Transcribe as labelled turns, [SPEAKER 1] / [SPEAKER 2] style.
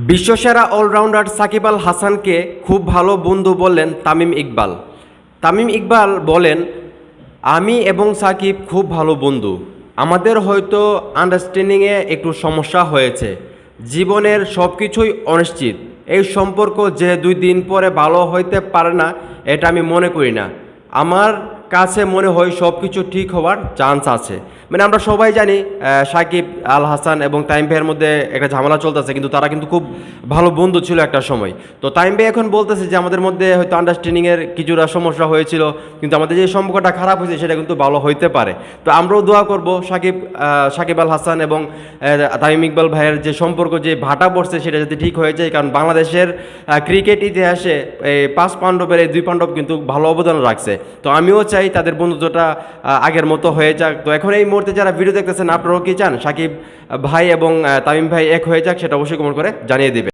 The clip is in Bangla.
[SPEAKER 1] বিশ্বসেরা অলরাউন্ডার সাকিব আল হাসানকে খুব ভালো বন্ধু বললেন তামিম ইকবাল। তামিম ইকবাল বলেন, আমি এবং সাকিব খুব ভালো বন্ধু। আমাদের হয়তো আন্ডারস্ট্যান্ডিংয়ে একটু সমস্যা হয়েছে। জীবনের সব কিছুই অনিশ্চিত। এই সম্পর্ক যে 2 দিন পরে ভালো হইতে পারে না এটা আমি মনে করি না। আমার কাছে মনে হয় সব কিছু ঠিক হওয়ার চান্স আছে। মানে আমরা সবাই জানি সাকিব আল হাসান এবং তাইম ভাইয়ের মধ্যে একটা ঝামেলা চলতেছে, কিন্তু তারা কিন্তু খুব ভালো বন্ধু ছিল একটা সময়। তো তাইম ভাই এখন বলতেছে যে আমাদের মধ্যে হয়তো আন্ডারস্ট্যান্ডিংয়ের কিছুটা সমস্যা হয়েছিল, কিন্তু আমাদের যে সম্পর্কটা খারাপ হয়েছে সেটা কিন্তু ভালো হইতে পারে। তো আমরাও দোয়া করব সাকিব আল হাসান এবং তামিম ইকবাল ভাইয়ের যে সম্পর্ক যে ভাটা পড়ছে সেটা যাতে ঠিক হয়ে যায়, কারণ বাংলাদেশের ক্রিকেট ইতিহাসে এই 5 পাণ্ডবের এই 2 পাণ্ডব কিন্তু ভালো অবদান রাখছে। তো আমিও চাই তাদের বন্ধুত্বটা আগের মতো হয়ে যাক। তো এখন এই মুহূর্তে যারা ভিডিও দেখতেছেন, আপনারাও কি চান সাকিব ভাই এবং তামিম ভাই এক হয়ে যাক? সেটা অবশ্যই কমেন্ট করে জানিয়ে দিবেন।